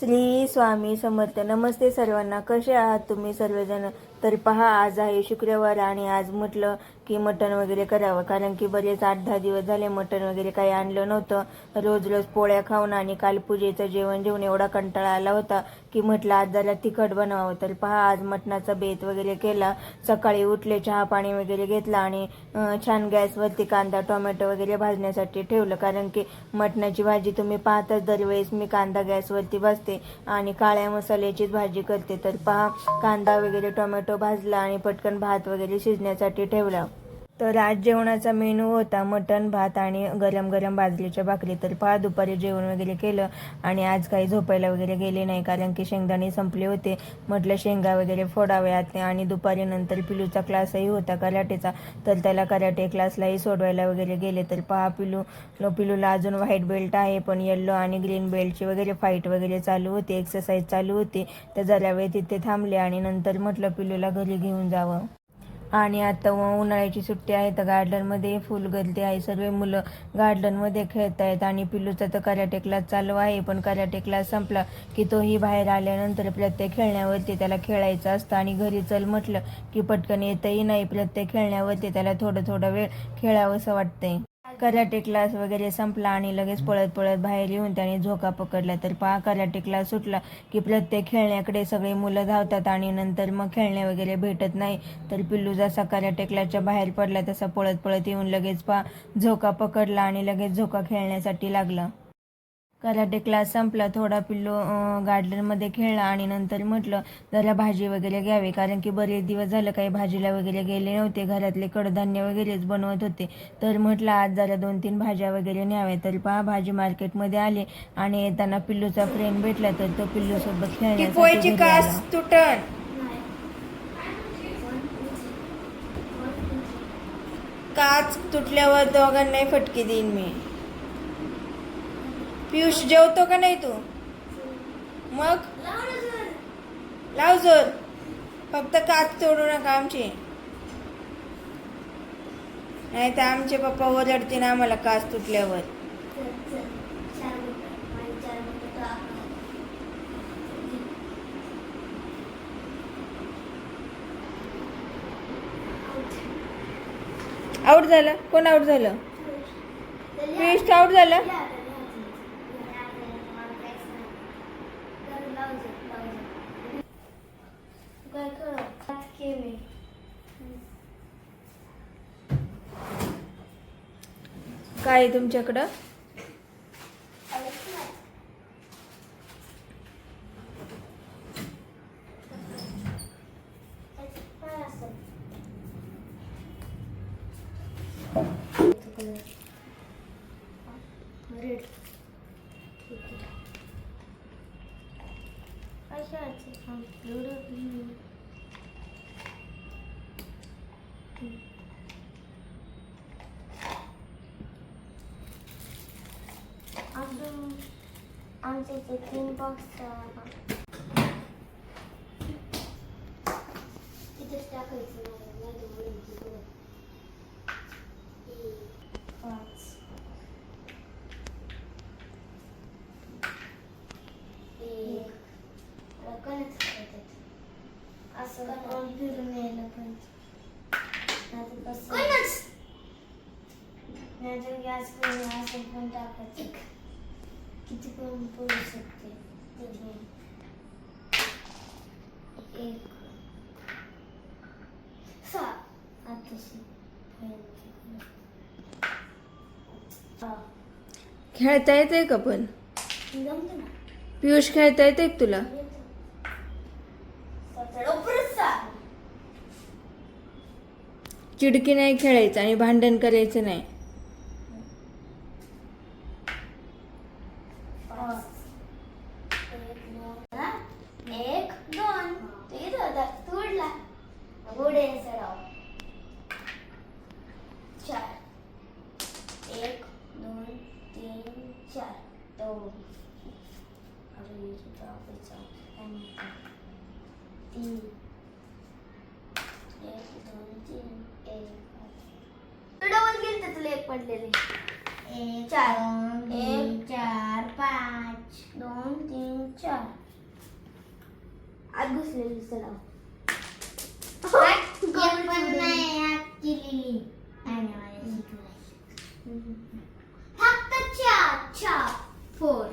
श्री स्वामी समर्थ. नमस्ते सर्वांना. कसे आहात तुम्ही सर्वजण? तर पहा, आज आहे शुक्रवार आणि आज म्हटलं की मटण वगैरे करावं, कारण की बरेच 8-10 दिवस झाले मटण वगैरे काही आणलं नव्हतं. रोज रोज पोळ्या खाऊन आणि काल पूजेचं जेवण जेवून एवढा कंटाळा आला होता की म्हटलं आज जरा तिखट बनवावं. तर पहा, आज मटणाचा बेत वगैरे केला. सकाळी उठले, चहा पाणी वगैरे घेतला आणि छान गॅसवरती कांदा टोमॅटो वगैरे भाजण्यासाठी ठेवलं, कारण की मटणाची भाजी तुम्ही पाहताच दरवेळेस मी कांदा गॅसवरती भाजते आणि काळ्या मसाल्याचीच भाजी करते. तर पहा, कांदा वगैरे टोमॅटो भाजला आणि पटकन भात वगैरे शिजण्यासाठी ठेवला. तर आज जेवणाचा मेनू होता मटण, भात आणि गरम गरम बाजरीच्या भाकरी. तर पहा, दुपारी जेवण वगैरे केलं आणि आज काही झोपायला वगैरे गेले नाही, कारण की शेंगदाणे संपले होते. म्हटलं शेंगा वगैरे फोडाव्यात आणि दुपारी नंतर पिलूचा क्लासही होता कराटेचा, तर त्याला कराटे क्लासलाही सोडवायला वगैरे गेले. तर पहा, पिलूला अजून व्हाईट बेल्ट आहे, पण येल्लो आणि ग्रीन बेल्टची वगैरे फाईट वगैरे चालू होती, एक्सरसाइज चालू होती. तर जरा वेळ तिथे थांबले आणि नंतर म्हटलं पिलूला घरी घेऊन जावं. आणि आता उन्हाळ्याची सुट्टी आहे, तर गार्डनमध्ये फुल गर्दी आहे. सर्व मुलं गार्डनमध्ये खेळत आहेत आणि पिलूचा तर कराटे क्लास चालू आहे, पण कराटे क्लास संपला की तोही बाहेर आल्यानंतर प्रत्येक खेळण्यावरती त्याला खेळायचं असतं आणि घरी चल म्हटलं की पटकन येतही नाही. प्रत्येक खेळण्यावरती त्याला थोडं थोडं वेळ खेळावंसं वाटतंय. कराटे क्लास वगैरे संपला आणि लगेच पळत पळत बाहेर येऊन त्याने झोका पकडला. तर पहा, कराटे क्लास सुटला की प्रत्येक खेळण्याकडे सगळे मुलं धावतात आणि नंतर मग खेळणे वगैरे भेटत नाही. तर पिल्लू जसा कराटे क्लासच्या बाहेर पडला तसा पळत पळत येऊन लगेच पहा झोका पकडला आणि लगेच झोका खेळण्यासाठी लागला. कराटे क्लास संपला, थोडा पिल्लू गार्डनमध्ये खेळला आणि नंतर म्हटलं जरा भाजी वगैरे घ्यावी, कारण की बरेच दिवस झालं काही भाजीला वगैरे गेले नव्हते. घरातले कडधान्य वगैरेच बनवत होते. तर म्हटलं आज जरा 2-3 भाज्या वगैरे न्याव्या. तर पहा, भाजी मार्केटमध्ये आले आणि येताना पिल्लूचा फ्रेंड भेटला, तर तो पिल्लूसोबत खेळण्यासाठी घरी आला. काच तुटल्यावर दोघांनाही फटके देईन मी. पियुष, जेवतो का नाही तू? मग लाव जोर, फक्त काच तोडू नका आमची, नाही तर आमचे पप्पा ओरडतील आम्हाला काच तुटल्यावर. आउट झालं? कोण आउट झालं? पियुष आउट झाला. काय तुमच्याकडं? आमचे 3 बॉक्स तिथेच टाकायचं. 5 असं फिरून यायला पाहिजे. नाहीतर गॅस करून असं पण टाकायचं, किती पण पडू शकते. 1 6 खेळता येते का? पण जमतं ना. पियुष, खेळता येते का तुला? चिडकी नाही खेळायचं आणि भांडण करायचं नाही. 1 2 तोडला घोडे सराव. 4 1 2 3 4 तो अरे टाकायचा 3 1 2 3 1 डबल गेलं तुला एक पडलेले. 4 1 4 5 2 3 4 आत घुसलेली चला पण नाही आत केलेली फक्त 4 4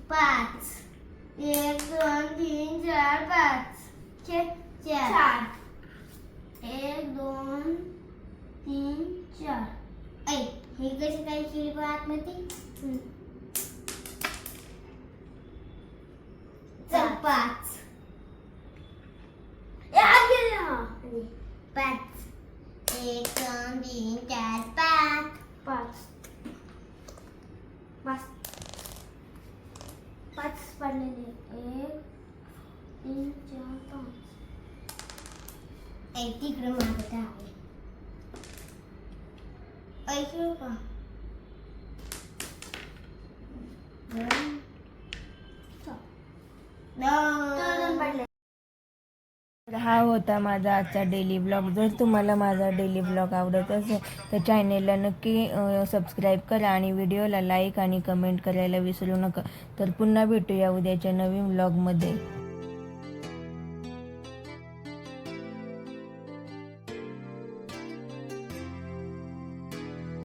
5 1 2 3 4 5 4 1 2 3 4 हे कशी काय केली पण आतमध्ये चल 5 5 1 2 3 4 5 5 पडलेले 1 3 4 5 तिकडे मागत आहे ऐकू का तर हा होता माझा आजचा डेली ब्लॉग. जर तुम्हाला माझा डेली ब्लॉग आवडत असेल तर चॅनेलला नक्की सबस्क्राईब करा आणि व्हिडिओला लाईक आणि कमेंट करायला विसरू नका. तर पुन्हा भेटूया उद्याच्या नवीन ब्लॉगमध्ये.